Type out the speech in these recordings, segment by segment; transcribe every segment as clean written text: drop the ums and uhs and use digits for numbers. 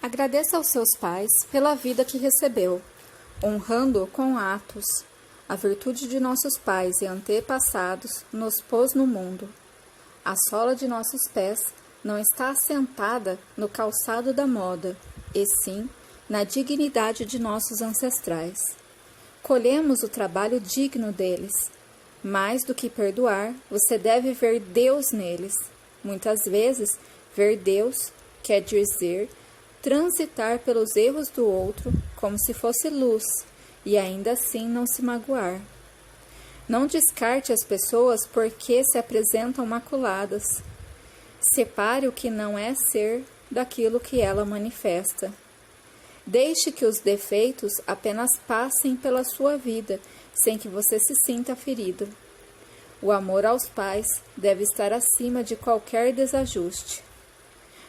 Agradeça aos seus pais pela vida que recebeu, honrando-o com atos. A virtude de nossos pais e antepassados nos pôs no mundo. A sola de nossos pés não está assentada no calçado da moda, e sim na dignidade de nossos ancestrais. Colhemos o trabalho digno deles. Mais do que perdoar, você deve ver Deus neles. Muitas vezes, ver Deus quer dizer transitar pelos erros do outro como se fosse luz e ainda assim não se magoar. Não descarte as pessoas porque se apresentam maculadas. Separe o que não é ser daquilo que ela manifesta. Deixe que os defeitos apenas passem pela sua vida, sem que você se sinta ferido. O amor aos pais deve estar acima de qualquer desajuste.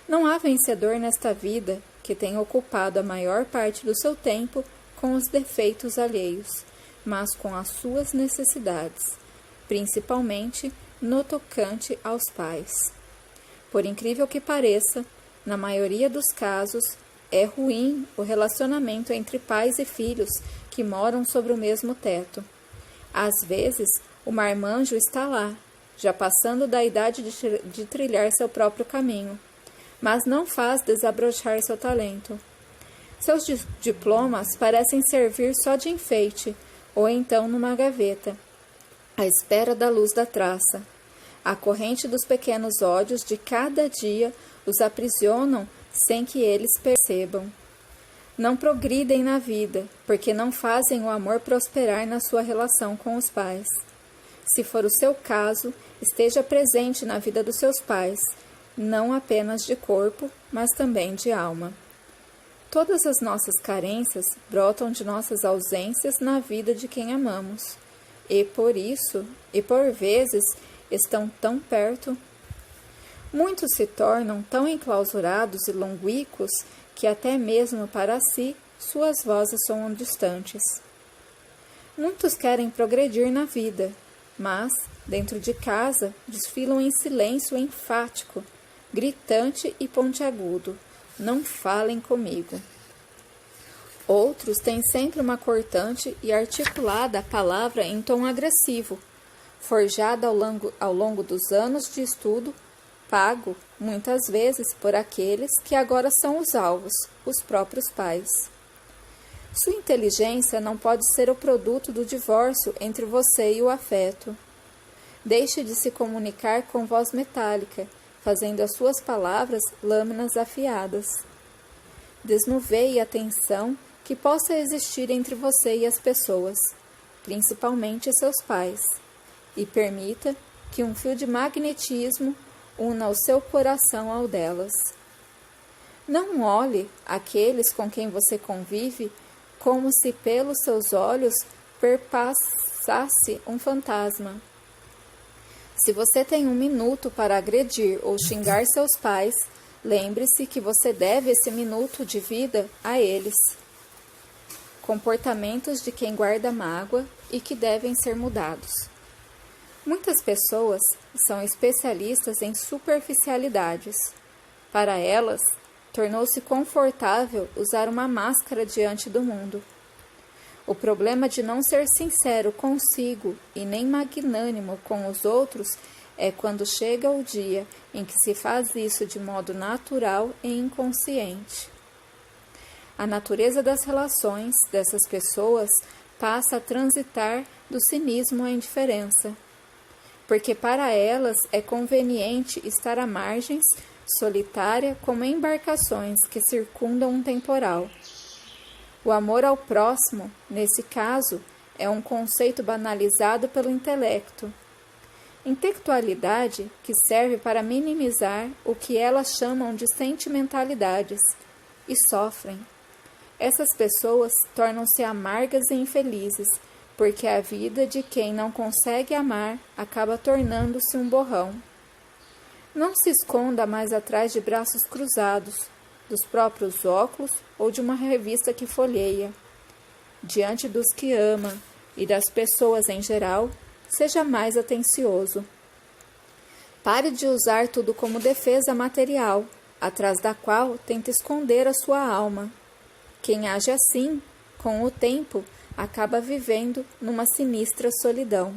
Não há vencedor nesta vida que tenha ocupado a maior parte do seu tempo com os defeitos alheios, mas com as suas necessidades, principalmente no tocante aos pais. Por incrível que pareça, na maioria dos casos, é ruim o relacionamento entre pais e filhos que moram sobre o mesmo teto. Às vezes, o marmanjo está lá, já passando da idade de trilhar seu próprio caminho, mas não faz desabrochar seu talento. Seus diplomas parecem servir só de enfeite, ou então numa gaveta, à espera da luz da traça. A corrente dos pequenos ódios de cada dia os aprisionam sem que eles percebam. Não progridem na vida, porque não fazem o amor prosperar na sua relação com os pais. Se for o seu caso, esteja presente na vida dos seus pais, não apenas de corpo, mas também de alma. Todas as nossas carências brotam de nossas ausências na vida de quem amamos, e por isso, e por vezes, estão tão perto. Muitos se tornam tão enclausurados e longínquos que até mesmo para si suas vozes soam distantes. Muitos querem progredir na vida, mas, dentro de casa, desfilam em silêncio enfático, gritante e pontiagudo. Não falem comigo. Outros têm sempre uma cortante e articulada palavra em tom agressivo, forjada ao longo dos anos de estudo, pago, muitas vezes, por aqueles que agora são os alvos, os próprios pais. Sua inteligência não pode ser o produto do divórcio entre você e o afeto. Deixe de se comunicar com voz metálica, fazendo as suas palavras lâminas afiadas. Desnuveie a tensão que possa existir entre você e as pessoas, principalmente seus pais, e permita que um fio de magnetismo una o seu coração ao delas. Não olhe aqueles com quem você convive como se pelos seus olhos perpassasse um fantasma. Se você tem 1 minuto para agredir ou xingar seus pais, lembre-se que você deve esse minuto de vida a eles. Comportamentos de quem guarda mágoa e que devem ser mudados. Muitas pessoas são especialistas em superficialidades. Para elas, tornou-se confortável usar uma máscara diante do mundo. O problema de não ser sincero consigo e nem magnânimo com os outros é quando chega o dia em que se faz isso de modo natural e inconsciente. A natureza das relações dessas pessoas passa a transitar do cinismo à indiferença, porque para elas é conveniente estar à margens, solitária como embarcações que circundam um temporal. O amor ao próximo, nesse caso, é um conceito banalizado pelo intelecto. Intelectualidade que serve para minimizar o que elas chamam de sentimentalidades e sofrem. Essas pessoas tornam-se amargas e infelizes, porque a vida de quem não consegue amar acaba tornando-se um borrão. Não se esconda mais atrás de braços cruzados, dos próprios óculos ou de uma revista que folheia. Diante dos que ama e das pessoas em geral, seja mais atencioso. Pare de usar tudo como defesa material, atrás da qual tenta esconder a sua alma. Quem age assim, com o tempo, acaba vivendo numa sinistra solidão.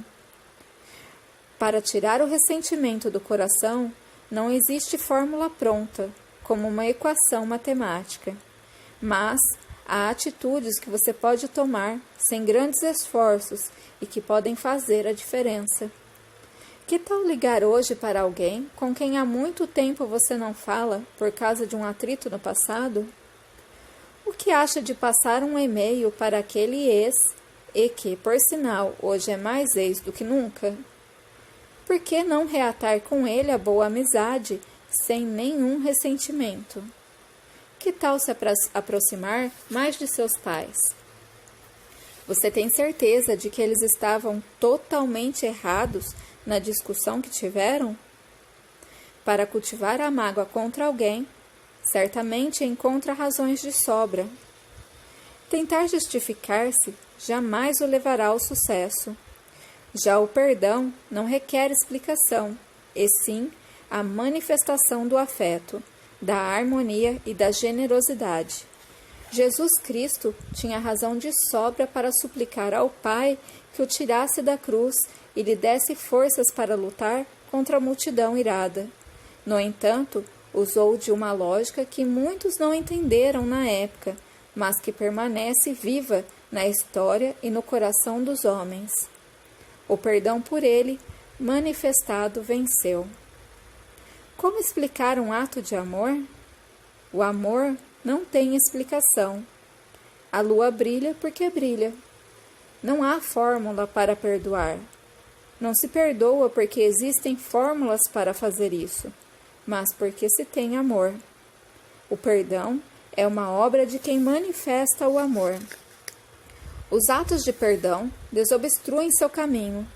Para tirar o ressentimento do coração, não existe fórmula pronta, como uma equação matemática. Mas há atitudes que você pode tomar sem grandes esforços e que podem fazer a diferença. Que tal ligar hoje para alguém com quem há muito tempo você não fala por causa de um atrito no passado? O que acha de passar um e-mail para aquele ex, e que, por sinal, hoje é mais ex do que nunca? Por que não reatar com ele a boa amizade, sem nenhum ressentimento? Que tal se aproximar mais de seus pais? Você tem certeza de que eles estavam totalmente errados na discussão que tiveram? Para cultivar a mágoa contra alguém, certamente encontra razões de sobra. Tentar justificar-se jamais o levará ao sucesso. Já o perdão não requer explicação, e sim a manifestação do afeto, da harmonia e da generosidade. Jesus Cristo tinha razão de sobra para suplicar ao Pai que o tirasse da cruz e lhe desse forças para lutar contra a multidão irada. No entanto, usou de uma lógica que muitos não entenderam na época, mas que permanece viva na história e no coração dos homens. O perdão por ele, manifestado, venceu. Como explicar um ato de amor? O amor não tem explicação. A lua brilha porque brilha. Não há fórmula para perdoar. Não se perdoa porque existem fórmulas para fazer isso, mas porque se tem amor. O perdão é uma obra de quem manifesta o amor. Os atos de perdão desobstruem seu caminho.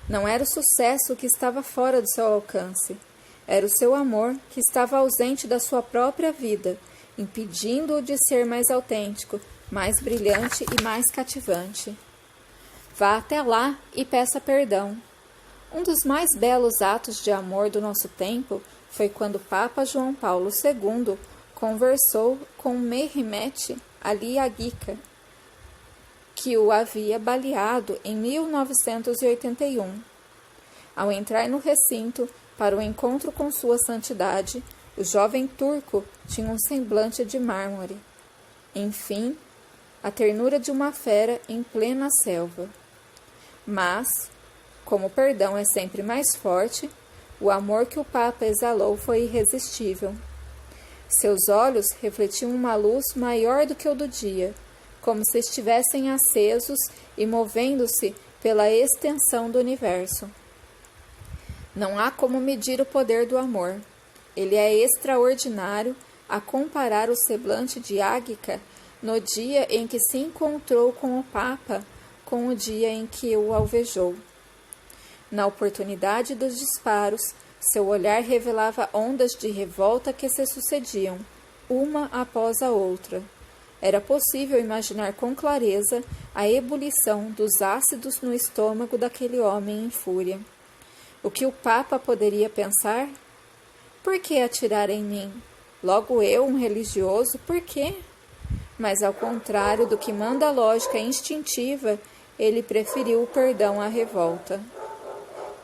Não era o sucesso que estava fora do seu alcance. Era o seu amor que estava ausente da sua própria vida, impedindo-o de ser mais autêntico, mais brilhante e mais cativante. Vá até lá e peça perdão. Um dos mais belos atos de amor do nosso tempo foi quando o Papa João Paulo II conversou com Mehmet Ali Agca, que o havia baleado em 1981. Ao entrar no recinto para o encontro com sua santidade, o jovem turco tinha um semblante de mármore. Enfim, a ternura de uma fera em plena selva. Mas, como o perdão é sempre mais forte, o amor que o Papa exalou foi irresistível. Seus olhos refletiam uma luz maior do que o do dia, como se estivessem acesos e movendo-se pela extensão do universo. Não há como medir o poder do amor. Ele é extraordinário a comparar o semblante de Agca no dia em que se encontrou com o Papa com o dia em que o alvejou. Na oportunidade dos disparos, seu olhar revelava ondas de revolta que se sucediam, uma após a outra. Era possível imaginar com clareza a ebulição dos ácidos no estômago daquele homem em fúria. O que o Papa poderia pensar? Por que atirar em mim? Logo eu, um religioso, por quê? Mas ao contrário do que manda a lógica instintiva, ele preferiu o perdão à revolta.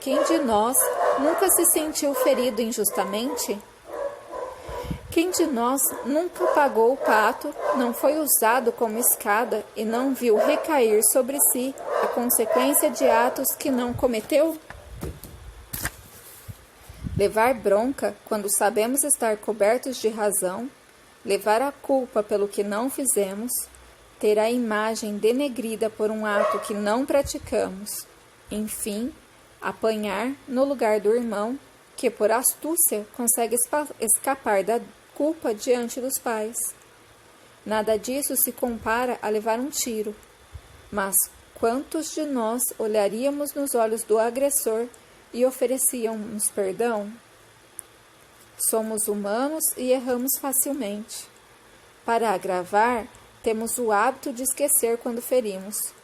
Quem de nós nunca se sentiu ferido injustamente? Quem de nós nunca pagou o pato, não foi usado como escada e não viu recair sobre si a consequência de atos que não cometeu? Levar bronca quando sabemos estar cobertos de razão, levar a culpa pelo que não fizemos, ter a imagem denegrida por um ato que não praticamos, enfim, apanhar no lugar do irmão que, por astúcia, consegue escapar da culpa diante dos pais. Nada disso se compara a levar um tiro. Mas quantos de nós olharíamos nos olhos do agressor e oferecíamos perdão? Somos humanos e erramos facilmente. Para agravar, temos o hábito de esquecer quando ferimos.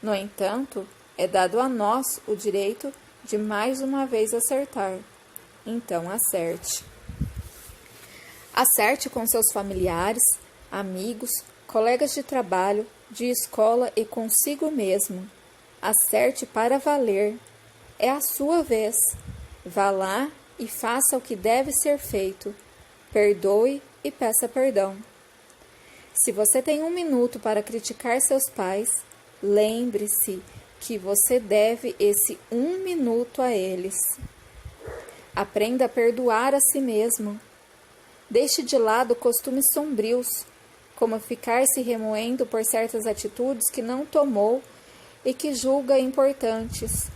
No entanto, é dado a nós o direito de mais uma vez acertar. Então acerte. Acerte com seus familiares, amigos, colegas de trabalho, de escola e consigo mesmo. Acerte para valer. É a sua vez. Vá lá e faça o que deve ser feito. Perdoe e peça perdão. Se você tem 1 minuto para criticar seus pais, lembre-se que você deve esse 1 minuto a eles. Aprenda a perdoar a si mesmo. Deixe de lado costumes sombrios, como ficar se remoendo por certas atitudes que não tomou e que julga importantes.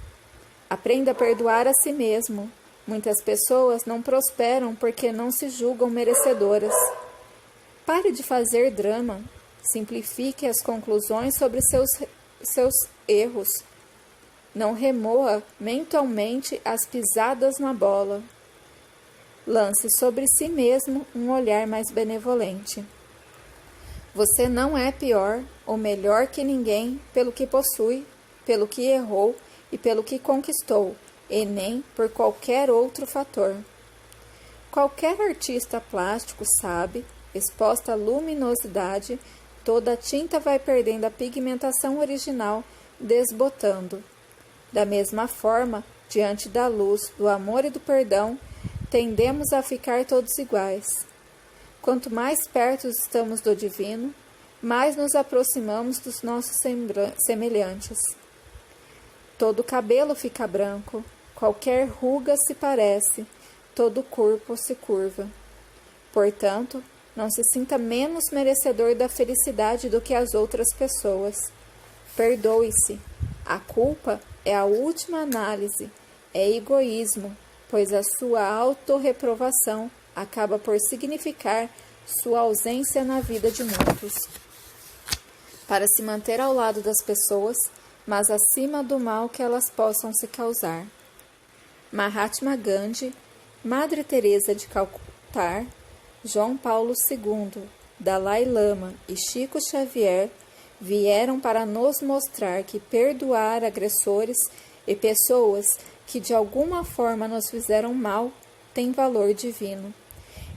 Aprenda a perdoar a si mesmo. Muitas pessoas não prosperam porque não se julgam merecedoras. Pare de fazer drama. Simplifique as conclusões sobre seus erros. Não remoa mentalmente as pisadas na bola. Lance sobre si mesmo um olhar mais benevolente. Você não é pior ou melhor que ninguém pelo que possui, pelo que errou e pelo que conquistou, e nem por qualquer outro fator. Qualquer artista plástico sabe, exposta à luminosidade, toda a tinta vai perdendo a pigmentação original, desbotando. Da mesma forma, diante da luz, do amor e do perdão, tendemos a ficar todos iguais. Quanto mais perto estamos do divino, mais nos aproximamos dos nossos semelhantes. Todo cabelo fica branco, qualquer ruga se parece, todo corpo se curva. Portanto, não se sinta menos merecedor da felicidade do que as outras pessoas. Perdoe-se. A culpa é a última análise, é egoísmo, pois a sua autorreprovação acaba por significar sua ausência na vida de muitos. Para se manter ao lado das pessoas, mas acima do mal que elas possam se causar. Mahatma Gandhi, Madre Teresa de Calcutá, João Paulo II, Dalai Lama e Chico Xavier vieram para nos mostrar que perdoar agressores e pessoas que de alguma forma nos fizeram mal tem valor divino,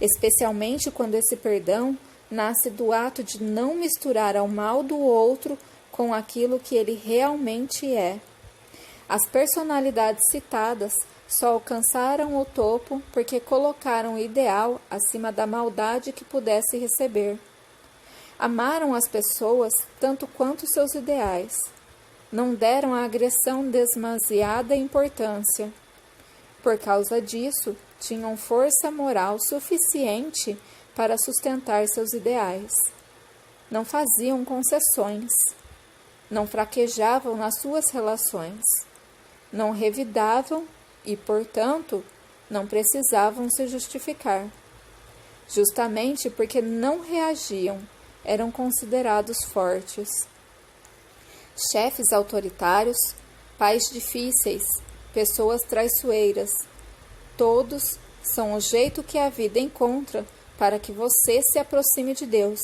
especialmente quando esse perdão nasce do ato de não misturar ao mal do outro com aquilo que ele realmente é. As personalidades citadas só alcançaram o topo porque colocaram o ideal acima da maldade que pudesse receber. Amaram as pessoas tanto quanto seus ideais. Não deram à agressão demasiada importância. Por causa disso, tinham força moral suficiente para sustentar seus ideais. Não faziam concessões. Não fraquejavam nas suas relações. Não revidavam e, portanto, não precisavam se justificar. Justamente porque não reagiam, eram considerados fortes. Chefes autoritários, pais difíceis, pessoas traiçoeiras, todos são o jeito que a vida encontra para que você se aproxime de Deus,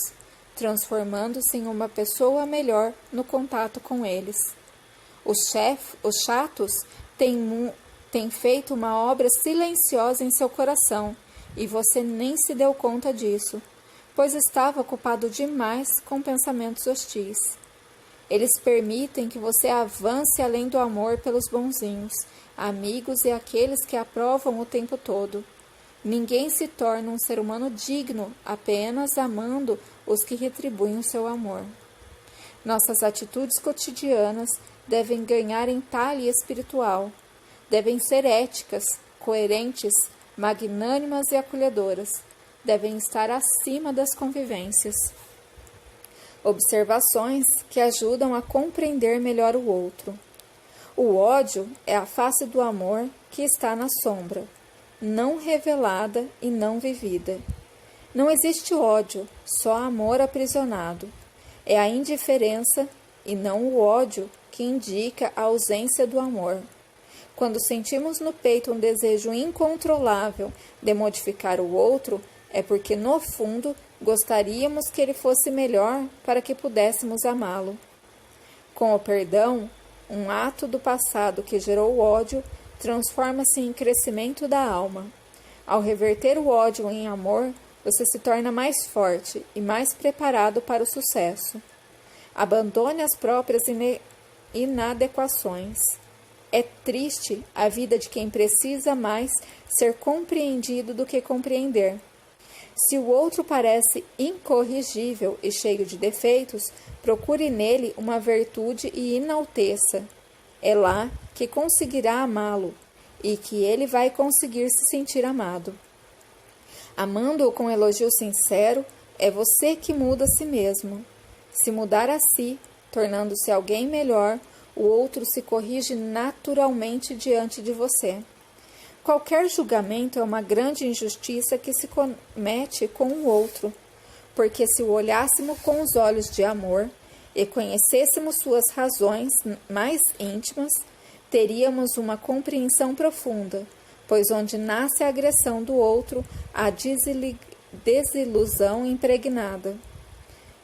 transformando-se em uma pessoa melhor no contato com eles. Os chatos têm feito uma obra silenciosa em seu coração e você nem se deu conta disso, pois estava ocupado demais com pensamentos hostis. Eles permitem que você avance além do amor pelos bonzinhos, amigos e aqueles que aprovam o tempo todo. Ninguém se torna um ser humano digno apenas amando os que retribuem o seu amor. Nossas atitudes cotidianas devem ganhar entalhe espiritual. Devem ser éticas, coerentes, magnânimas e acolhedoras. Devem estar acima das convivências. Observações que ajudam a compreender melhor o outro. O ódio é a face do amor que está na sombra, não revelada e não vivida. Não existe ódio, só amor aprisionado. É a indiferença e não o ódio que indica a ausência do amor. Quando sentimos no peito um desejo incontrolável de modificar o outro, é porque, no fundo, gostaríamos que ele fosse melhor para que pudéssemos amá-lo. Com o perdão, um ato do passado que gerou ódio transforma-se em crescimento da alma. Ao reverter o ódio em amor, você se torna mais forte e mais preparado para o sucesso. Abandone as próprias inadequações. É triste a vida de quem precisa mais ser compreendido do que compreender. Se o outro parece incorrigível e cheio de defeitos, procure nele uma virtude e enalteça. É lá que conseguirá amá-lo e que ele vai conseguir se sentir amado. Amando-o com elogio sincero, é você que muda a si mesmo. Se mudar a si, tornando-se alguém melhor, o outro se corrige naturalmente diante de você. Qualquer julgamento é uma grande injustiça que se comete com o outro, porque se o olhássemos com os olhos de amor e conhecêssemos suas razões mais íntimas, teríamos uma compreensão profunda, pois onde nasce a agressão do outro, há desilusão impregnada.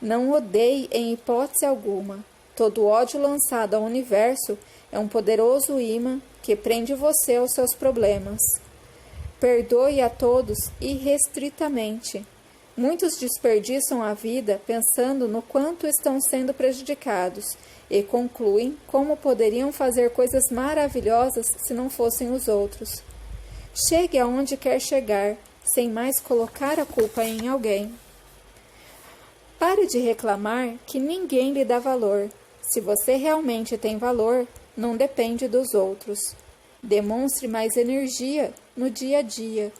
Não odeie em hipótese alguma. Todo ódio lançado ao universo é um poderoso imã que prende você aos seus problemas. Perdoe a todos irrestritamente. Muitos desperdiçam a vida pensando no quanto estão sendo prejudicados e concluem como poderiam fazer coisas maravilhosas se não fossem os outros. Chegue aonde quer chegar, sem mais colocar a culpa em alguém. Pare de reclamar que ninguém lhe dá valor. Se você realmente tem valor, não depende dos outros. Demonstre mais energia no dia a dia.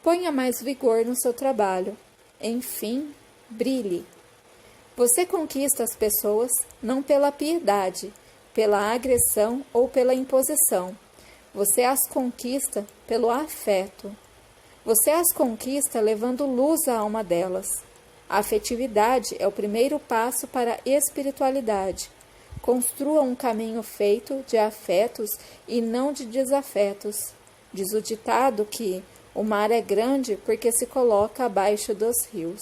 Ponha mais vigor no seu trabalho. Enfim, brilhe. Você conquista as pessoas não pela piedade, pela agressão ou pela imposição. Você as conquista pelo afeto. Você as conquista levando luz à alma delas. A afetividade é o primeiro passo para a espiritualidade. Construa um caminho feito de afetos e não de desafetos. Diz o ditado que o mar é grande porque se coloca abaixo dos rios.